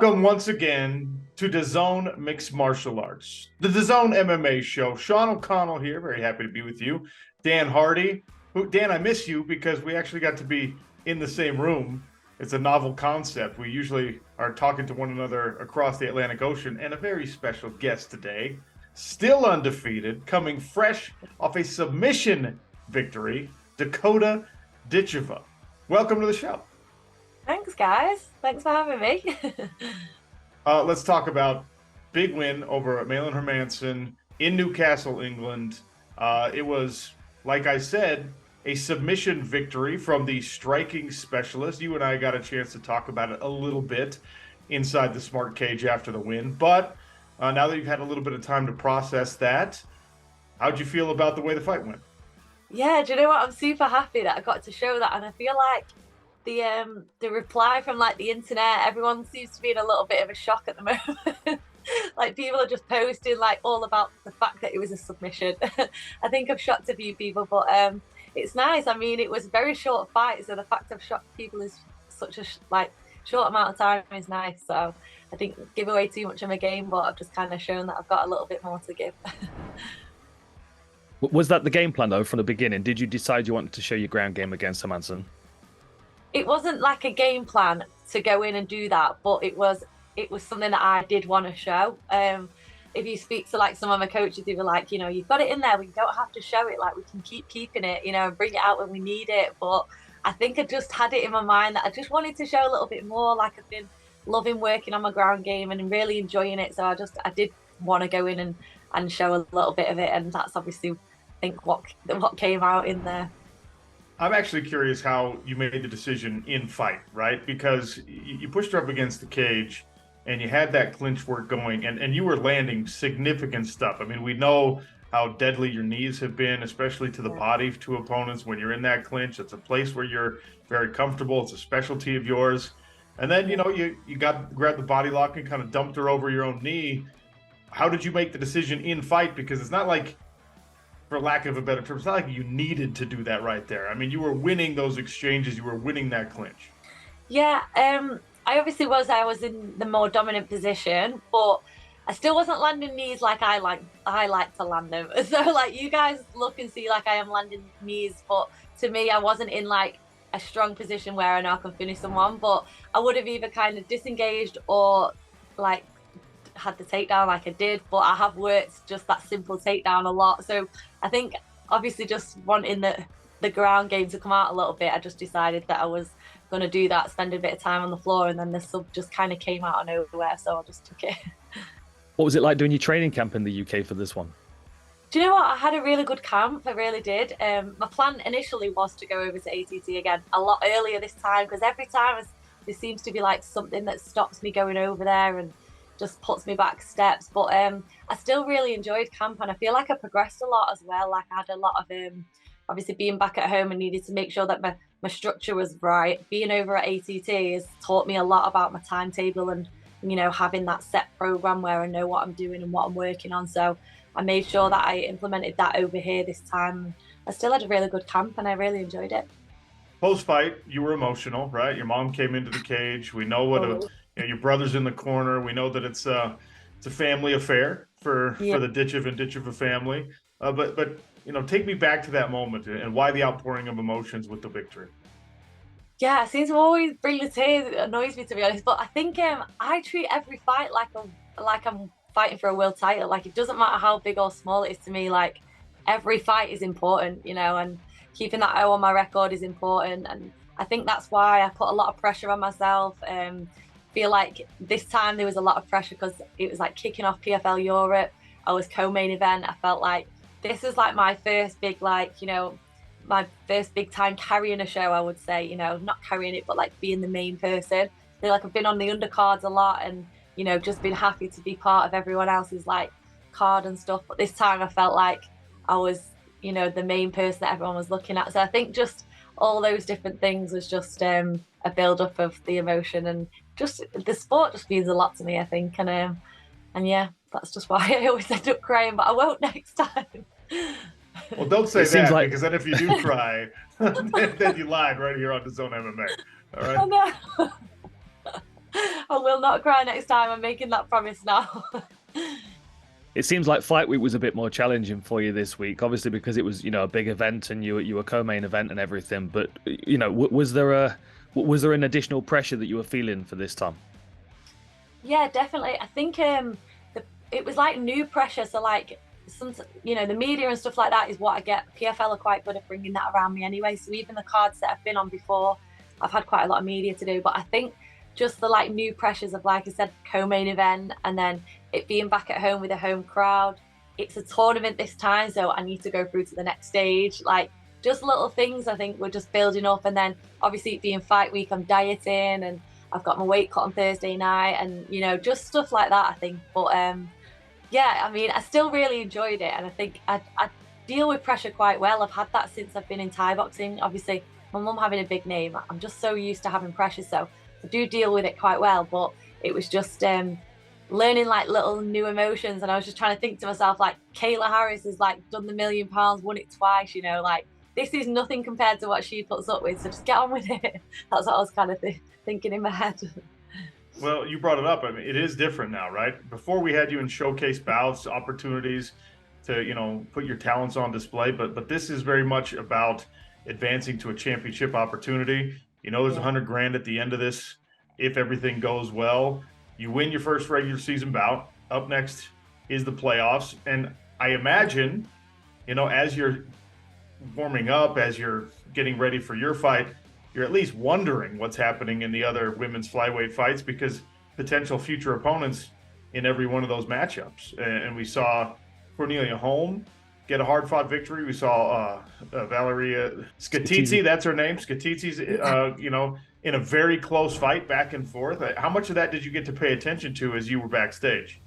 Welcome once again to DAZN Mixed Martial Arts, the DAZN MMA show. Sean O'Connell here, very happy to be with you. Dan Hardy, Dan, I miss you because we actually got to be in the same room. It's a novel concept. We usually are talking to one another across the Atlantic Ocean, and a very special guest today, still undefeated, coming fresh off a submission victory, Dakota Ditcheva. Welcome to the show. Thanks, guys. Thanks for having me. Let's talk about big win over Malin Hermansson in Newcastle, England. It was, like I said, a submission victory from the striking specialist. You and I got a chance to talk about it a little bit inside the Smart Cage after the win. But now that you've had a little bit of time to process that, how'd you feel about the way the fight went? Yeah, do you know what? I'm super happy that I got to show that, and I feel like the reply from like the internet, everyone seems to be in a little bit of a shock at the moment. Like people are just posting like all about the fact that it was a submission. I think I've shocked a few people, but it's nice. I mean, it was a very short fight, so the fact I've shocked people is such a short amount of time is nice. So I think give away too much of my game, but I've just kind of shown that I've got a little bit more to give. Was that the game plan though from the beginning? Did you decide you wanted to show your ground game against Hermansson? It wasn't like a game plan to go in and do that, but it was something that I did want to show. If you speak to like some of my coaches, they were like, you know, you've got it in there, we don't have to show it, like we can keep keeping it, you know, and bring it out when we need it. But I think I just had it in my mind that I just wanted to show a little bit more. Like I've been loving working on my ground game and really enjoying it, so I did want to go in and show a little bit of it, and that's obviously I think what came out in there. I'm actually curious how you made the decision in fight, right? Because you pushed her up against the cage and you had that clinch work going, and you were landing significant stuff. I mean, we know how deadly your knees have been, especially to the body to opponents when you're in that clinch. It's a place where you're very comfortable. It's a specialty of yours. And then, you know, you grabbed the body lock and kind of dumped her over your own knee. How did you make the decision in fight? Because it's not like, for lack of a better term, it's not like you needed to do that right there. I mean, you were winning those exchanges. You were winning that clinch. Yeah, I obviously was. I was in the more dominant position, but I still wasn't landing knees like I like to land them. So like you guys look and see like I am landing knees, but to me, I wasn't in like a strong position where I know I can finish someone. But I would have either kind of disengaged or like had the takedown like I did, but I have worked just that simple takedown a lot. So I think obviously just wanting the ground game to come out a little bit, I just decided that I was going to do that, spend a bit of time on the floor, and then the sub just kind of came out of nowhere, so I just took it. What was it like doing your training camp in the UK for this one? Do you know what? I had a really good camp. I really did. My plan initially was to go over to ATT again a lot earlier this time, because every time there seems to be like something that stops me going over there and just puts me back steps. But I still really enjoyed camp, and I feel like I progressed a lot as well. Like I had a lot of obviously being back at home and needed to make sure that my structure was right. Being over at ATT has taught me a lot about my timetable and, you know, having that set program where I know what I'm doing and what I'm working on. So I made sure that I implemented that over here this time. I still had a really good camp and I really enjoyed it. Post-fight, you were emotional, right? Your mom came into the cage. We know what your brother's in the corner. We know that it's a family affair for the Ditcheva and Ditcheva family. But you know, take me back to that moment and why the outpouring of emotions with the victory. Yeah, it seems to always bring the tears. It annoys me, to be honest. But I think I treat every fight like I'm fighting for a world title. Like it doesn't matter how big or small it is to me. Like every fight is important, you know, and keeping that O on my record is important. And I think that's why I put a lot of pressure on myself. Feel like this time there was a lot of pressure because it was like kicking off PFL Europe. I was co-main event. I felt like this is like my first big, like, you know, my first big time carrying a show, I would say, you know, not carrying it, but like being the main person. I feel like I've been on the undercards a lot and, you know, just been happy to be part of everyone else's like card and stuff. But this time I felt like I was, you know, the main person that everyone was looking at. So I think just all those different things was just a build up of the emotion, and just the sport just means a lot to me, I think. And yeah, that's just why I always end up crying, but I won't next time. Well, don't say that, because then if you do cry, then you lied right here on DAZN MMA. All right. I know. I will not cry next time. I'm making that promise now. It seems like Fight Week was a bit more challenging for you this week, obviously because it was, a big event and you were co-main event and everything. But was there an additional pressure that you were feeling for this time? Yeah, definitely. I think it was like new pressure. So like the media and stuff like that is what I get. PFL are quite good at bringing that around me anyway. So even the cards that I've been on before, I've had quite a lot of media to do. But I think just the like new pressures of, like I said, co-main event, and then it being back at home with a home crowd. It's a tournament this time, so I need to go through to the next stage. Like just little things I think we're just building up. And then obviously it being fight week, I'm dieting and I've got my weight cut on Thursday night, and just stuff like that, I think. But yeah, I mean, I still really enjoyed it, and I think I deal with pressure quite well. I've had that since I've been in Thai boxing. Obviously, my mum having a big name, I'm just so used to having pressure, so I do deal with it quite well. But it was just learning like little new emotions, and I was just trying to think to myself, like, Kayla Harris has like done the £1 million, won it twice, like this is nothing compared to what she puts up with, so just get on with it. That's what I was kind of thinking in my head. Well, you brought it up. I mean, it is different now, right? Before we had you in showcase bouts, opportunities to, put your talents on display, but this is very much about advancing to a championship opportunity. There's $100,000 at the end of this if everything goes well. You win your first regular season bout. Up next is the playoffs, and I imagine, as you're warming up, as you're getting ready for your fight, you're at least wondering what's happening in the other women's flyweight fights, because potential future opponents in every one of those matchups. And we saw Cornelia Holm get a hard-fought victory. We saw Valeria Skatizi, that's her name, Skatizi's, in a very close fight back and forth. How much of that did you get to pay attention to as you were backstage?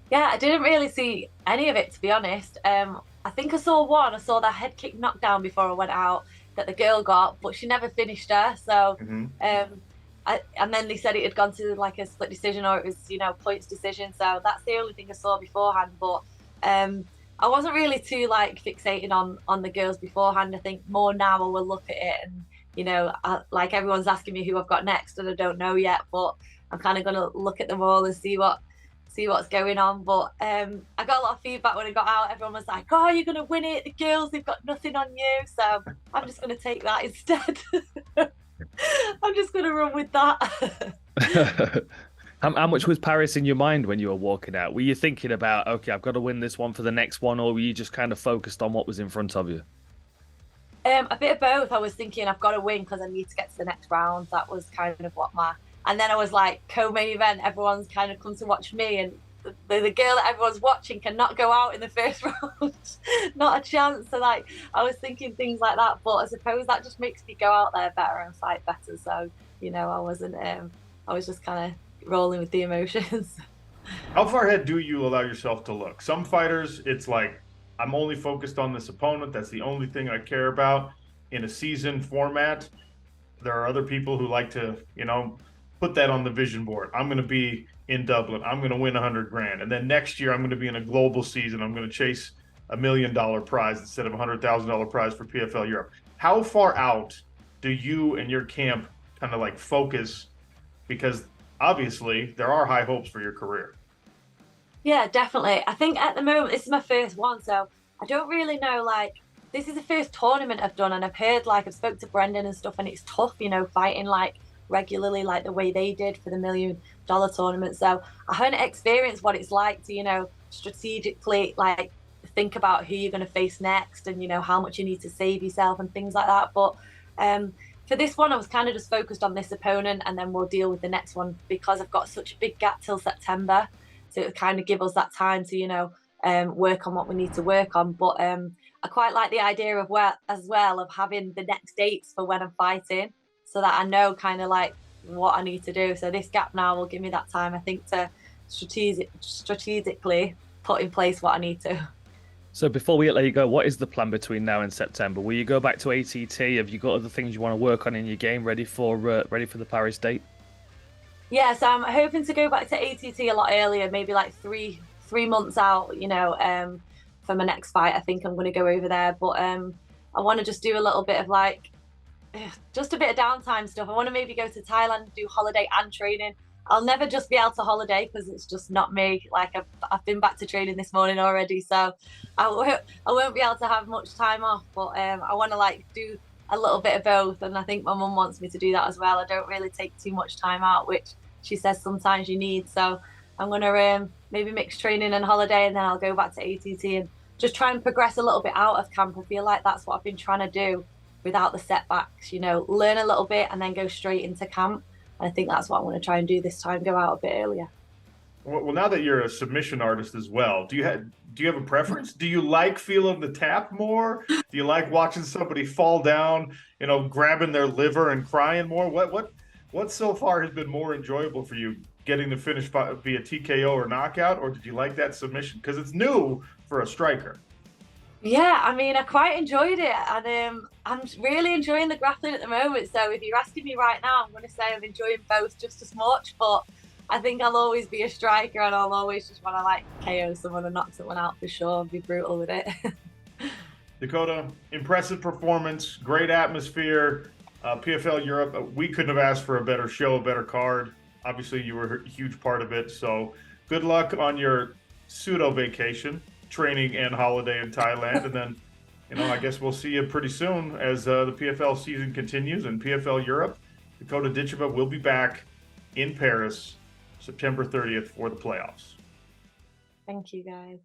Yeah, I didn't really see any of it, to be honest. I think I saw one. I saw the head kick knockdown before I went out that the girl got, but she never finished her. So, and then they said it had gone to like a split decision, or it was, points decision. So that's the only thing I saw beforehand. But I wasn't really too like fixated on the girls beforehand. I think more now I will look at it and, like everyone's asking me who I've got next, and I don't know yet, but I'm kind of going to look at them all and see what's going on. But I got a lot of feedback when I got out. Everyone was like, "Oh, you're gonna win it. The girls, they've got nothing on you." So I'm just gonna take that instead. I'm just gonna run with that. How much was Paris in your mind when you were walking out? Were you thinking about, okay, I've got to win this one for the next one, or were you just kind of focused on what was in front of you? A bit of both. I was thinking I've got to win because I need to get to the next round. That was kind of what and then I was like, co-main event, everyone's kind of come to watch me, and the girl that everyone's watching cannot go out in the first round. Not a chance. So like, I was thinking things like that, but I suppose that just makes me go out there better and fight better. So, I wasn't, I was just kind of rolling with the emotions. How far ahead do you allow yourself to look? Some fighters, it's like, I'm only focused on this opponent. That's the only thing I care about in a season format. There are other people who like to, put that on the vision board. I'm going to be in Dublin. I'm going to win $100,000. And then next year I'm going to be in a global season. I'm going to chase $1 million prize instead of a $100,000 prize for PFL Europe. How far out do you and your camp kind of like focus? Because obviously there are high hopes for your career. Yeah, definitely. I think at the moment, this is my first one, so I don't really know, like, this is the first tournament I've done, and I've heard, like, I've spoke to Brendan and stuff, and it's tough, fighting, like, regularly, like the way they did for the $1 million tournament. So I haven't experienced what it's like to, strategically, like, think about who you're going to face next and, how much you need to save yourself and things like that. But for this one, I was kind of just focused on this opponent, and then we'll deal with the next one because I've got such a big gap till September. So it would kind of give us that time to, work on what we need to work on. But I quite like the idea of of having the next dates for when I'm fighting, so that I know kind of like what I need to do. So this gap now will give me that time, I think, to strategically put in place what I need to. So before we let you go, what is the plan between now and September? Will you go back to ATT? Have you got other things you want to work on in your game ready for the Paris date? Yeah, so I'm hoping to go back to ATT a lot earlier, maybe like three months out, for my next fight. I think I'm going to go over there, but I want to just do a little bit of like, just a bit of downtime stuff. I want to maybe go to Thailand, do holiday and training. I'll never just be able to holiday because it's just not me. Like I've been back to training this morning already, so I won't be able to have much time off. But I want to like do a little bit of both, and I think my mum wants me to do that as well. I don't really take too much time out, which she says sometimes you need. So I'm gonna maybe mix training and holiday, and then I'll go back to ATT and just try and progress a little bit out of camp. I feel like that's what I've been trying to do without the setbacks, you know, learn a little bit and then go straight into camp. And I think that's what I'm going to try and do this time, go out a bit earlier. Well, now that you're a submission artist as well, do you have a preference? Do you like feeling the tap more? Do you like watching somebody fall down, you know, grabbing their liver and crying more? What so far has been more enjoyable for you, getting the finish via TKO or knockout, or did you like that submission? Because it's new for a striker. Yeah, I mean, I quite enjoyed it, and I'm really enjoying the grappling at the moment. So if you're asking me right now, I'm going to say I'm enjoying both just as much, but I think I'll always be a striker, and I'll always just want to like KO someone and knock someone out for sure and be brutal with it. Dakota, impressive performance, great atmosphere. PFL Europe, we couldn't have asked for a better show, a better card. Obviously, you were a huge part of it. So good luck on your pseudo vacation, training and holiday in Thailand. And then, you know, I guess we'll see you pretty soon as the PFL season continues in PFL Europe. Dakota Ditcheva will be back in Paris September 30th for the playoffs. Thank you, guys.